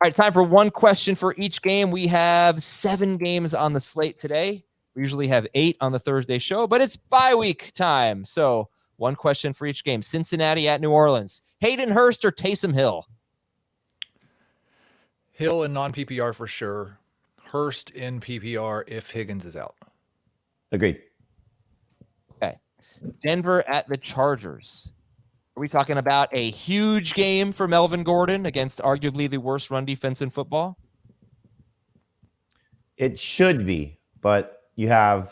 right, time for one question for each game. We have 7 games on the slate today. We usually have 8 on the Thursday show, but it's bye week time. So one question for each game. Cincinnati at New Orleans. Hayden Hurst or Taysom Hill? Hill in non-PPR for sure. Hurst in PPR if Higgins is out. Agreed. Okay. Denver at the Chargers. Are we talking about a huge game for Melvin Gordon against arguably the worst run defense in football? It should be, but you have a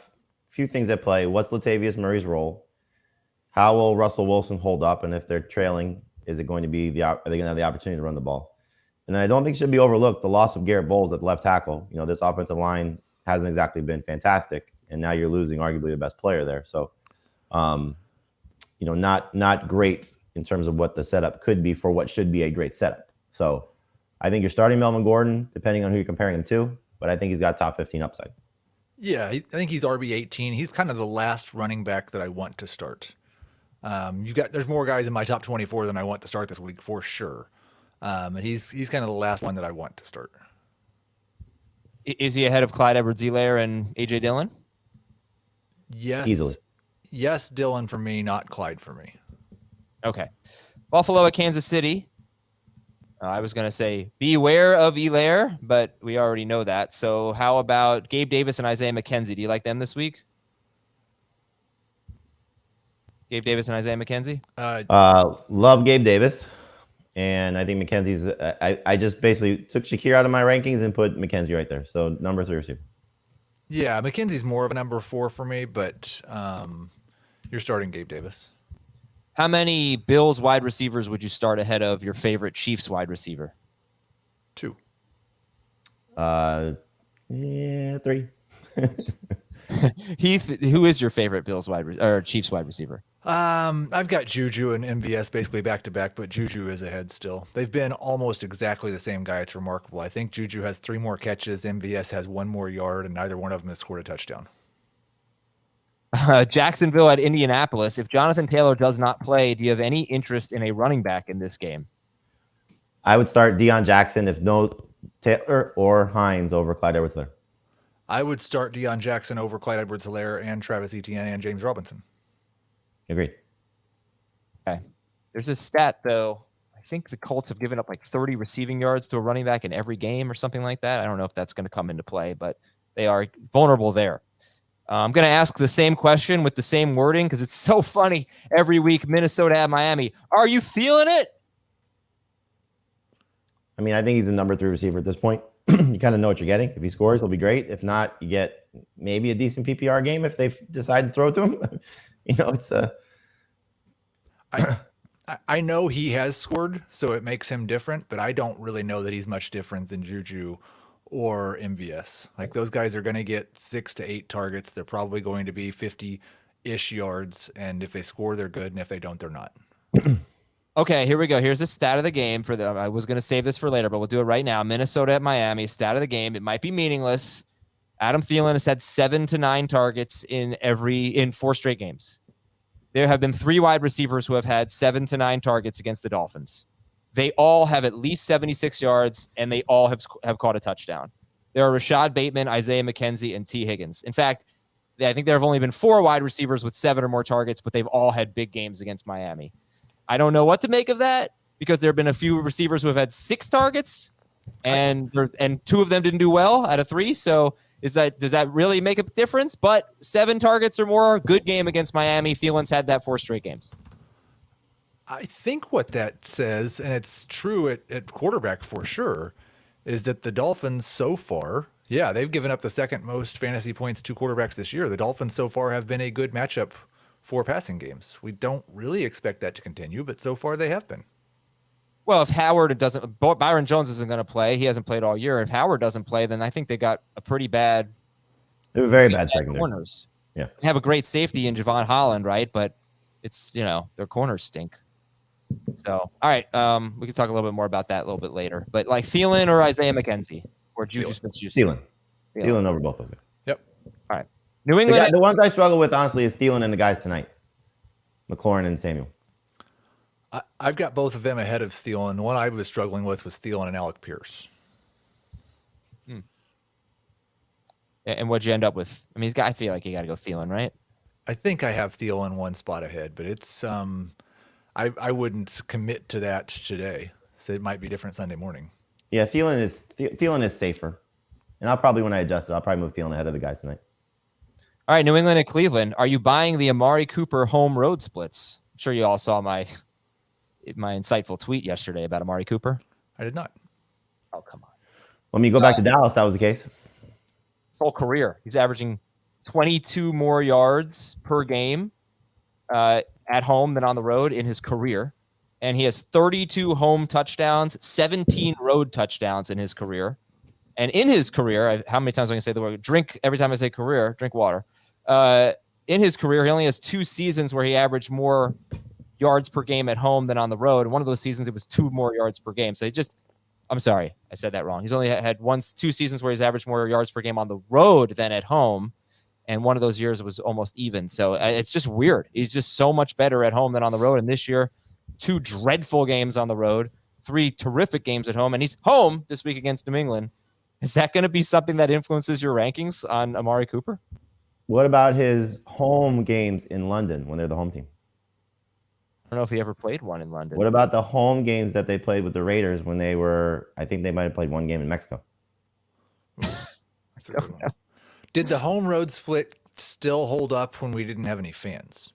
few things at play. What's Latavius Murray's role? How will Russell Wilson hold up? And if they're trailing, is it going to be are they going to have the opportunity to run the ball? And I don't think it should be overlooked the loss of Garrett Bowles at the left tackle. You know, this offensive line hasn't exactly been fantastic, and now you're losing arguably the best player there. So, you know, not great in terms of what the setup could be for what should be a great setup. So I think you're starting Melvin Gordon, depending on who you're comparing him to, but I think he's got top 15 upside. Yeah, I think he's RB18. He's kind of the last running back that I want to start. There's more guys in my top 24 than I want to start this week for sure. And he's kind of the last one that I want to start. Is he ahead of Clyde Edwards-Helaire and AJ Dillon? Yes. Easily. Yes, Dillon for me, not Clyde for me. Okay. Buffalo at Kansas City. I was going to say beware of Helaire, but we already know that. So how about Gabe Davis and Isaiah McKenzie? Do you like them this week? Gabe Davis and Isaiah McKenzie? Love Gabe Davis. And I think McKenzie's I just basically took Shakir out of my rankings and put McKenzie right there. So number 3 receiver. Yeah, McKenzie's more of a number 4 for me, but you're starting Gabe Davis. How many Bills wide receivers would you start ahead of your favorite Chiefs wide receiver? 2. 3. Heath, who is your favorite Bills or Chiefs wide receiver? I've got Juju and MVS basically back to back, but Juju is ahead still. They've been almost exactly the same guy. It's remarkable. I think Juju has 3 more catches, MVS has 1 more yard, and neither one of them has scored a touchdown. Jacksonville at Indianapolis. If Jonathan Taylor does not play, do you have any interest in a running back in this game? I would start Deion Jackson if no Taylor or Hines over Clyde Edwards-Helaire. I would start Deion Jackson over Clyde Edwards-Helaire and Travis Etienne and James Robinson. Agreed. Okay. There's a stat, though. I think the Colts have given up like 30 receiving yards to a running back in every game or something like that. I don't know if that's going to come into play, but they are vulnerable there. I'm going to ask the same question with the same wording because it's so funny every week. Minnesota at Miami. Are you feeling it? I mean, I think he's the number 3 receiver at this point. You kind of know what you're getting. If he scores, he'll be great. If not, you get maybe a decent PPR game if they decide to throw it to him. You know, it's a. I know he has scored, so it makes him different, but I don't really know that he's much different than Juju or MVS. Like, those guys are going to get 6 to 8 targets. They're probably going to be 50-ish yards, and if they score, they're good, and if they don't, they're not. Okay, here we go. Here's the stat of the game for I was going to save this for later, but we'll do it right now. Minnesota at Miami, stat of the game. It might be meaningless. Adam Thielen has had 7 to 9 targets in 4 straight games. There have been 3 wide receivers who have had 7 to 9 targets against the Dolphins. They all have at least 76 yards, and they all have caught a touchdown. There are Rashad Bateman, Isaiah McKenzie, and T. Higgins. In fact, I think there have only been 4 wide receivers with 7 or more targets, but they've all had big games against Miami. I don't know what to make of that because there have been a few receivers who have had 6 targets, and 2 of them didn't do well out of 3. So does that really make a difference? But 7 targets or more, good game against Miami. Thielen's had that 4 straight games. I think what that says, and it's true at quarterback for sure, is that the Dolphins so far, yeah, they've given up the 2nd most fantasy points to quarterbacks this year. The Dolphins so far have been a good matchup for passing games. We don't really expect that to continue, but so far they have been. Well, if Howard Byron Jones isn't going to play, he hasn't played all year. If Howard doesn't play, then I think they got a pretty bad. They were very bad secondary. Corners. Yeah, they have a great safety in Javon Holland, right? But it's their corners stink. So all right, we can talk a little bit more about that a little bit later. But like Thielen or Isaiah McKenzie or Juju Smith-Schuster. Thielen over both of them. Yep. All right. New England. The ones I struggle with, honestly, is Thielen and the guys tonight, McLaurin and Samuel. I've got both of them ahead of Thielen. The one I was struggling with was Thielen and Alec Pierce. And what'd you end up with? I mean, I feel like you got to go Thielen, right? I think I have Thielen one spot ahead, but it's I wouldn't commit to that today. So it might be different Sunday morning. Yeah, Thielen is safer. And I'll probably, when I adjust it, I'll probably move Thielen ahead of the guys tonight. All right, New England and Cleveland. Are you buying the Amari Cooper home road splits? I'm sure you all saw my insightful tweet yesterday about Amari Cooper. I did not. Oh, come on. Let me go back to Dallas. That was the case. His whole career, he's averaging 22 more yards per game at home than on the road in his career. And he has 32 home touchdowns, 17 road touchdowns in his career. And in his career, how many times am I going to say the word drink every time I say career, drink water. In his career, he only has 2 seasons where he averaged more yards per game at home than on the road. One of those seasons, it was 2 more yards per game. So I'm sorry, I said that wrong. He's only had 2 seasons where he's averaged more yards per game on the road than at home. And one of those years was almost even. So it's just weird. He's just so much better at home than on the road. And this year, 2 dreadful games on the road, 3 terrific games at home. And he's home this week against New England. Is that going to be something that influences your rankings on Amari Cooper? What about his home games in London when they're the home team? I don't know if he ever played one in London. What about the home games that they played with the Raiders when they were, I think they might have played one game in Mexico. That's a good one. Did the home road split still hold up when we didn't have any fans?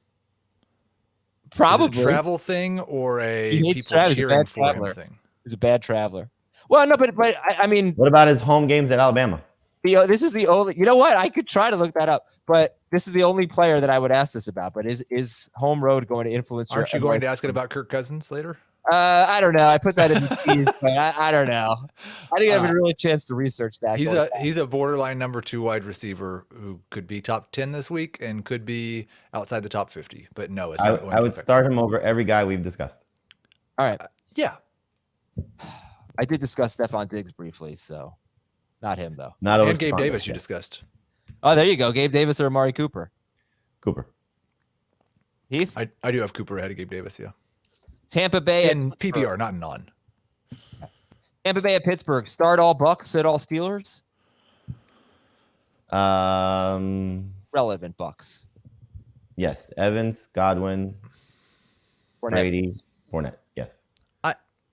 Probably. Is it a travel thing or He hates people travel. He's a cheering bad for him traveler. thing? He's a bad traveler. Well, no, but I mean, What about his home games at Alabama? this is the only. You know what? I could try to look that up, but this is the only player that I would ask this about. But is home road going to influence? Aren't you going to ask it about Kirk Cousins later? I don't know. I put that in the tease, but I don't know. I didn't have a really chance to research that. He's a borderline number 2 wide receiver who could be top 10 this week and could be outside the top 50. But no, it's not. I would start him over every guy we've discussed. All right. Yeah. I did discuss Stephon Diggs briefly, so not him though. Not over And Gabe Stephon Davis Diggs, you yeah. discussed. Oh, there you go. Gabe Davis or Amari Cooper. Cooper. Heath? I do have Cooper ahead of Gabe Davis, yeah. Tampa Bay In PPR, not in non. Tampa Bay at Pittsburgh. Start all Bucks, sit all Steelers. Relevant Bucks. Yes. Evans, Godwin, Fournette. Brady, Fournette. Yes.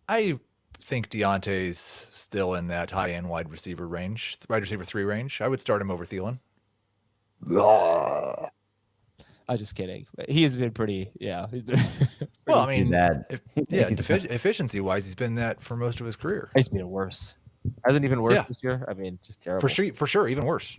I think Deontay's still in that high-end wide receiver 3 range. I would start him over Thielen. I'm just kidding. He's been pretty, yeah. Well, I mean, He's bad. efficiency-wise, he's been that for most of his career. He's been worse. Hasn't even worse Yeah. this year. I mean, just terrible. For sure, even worse.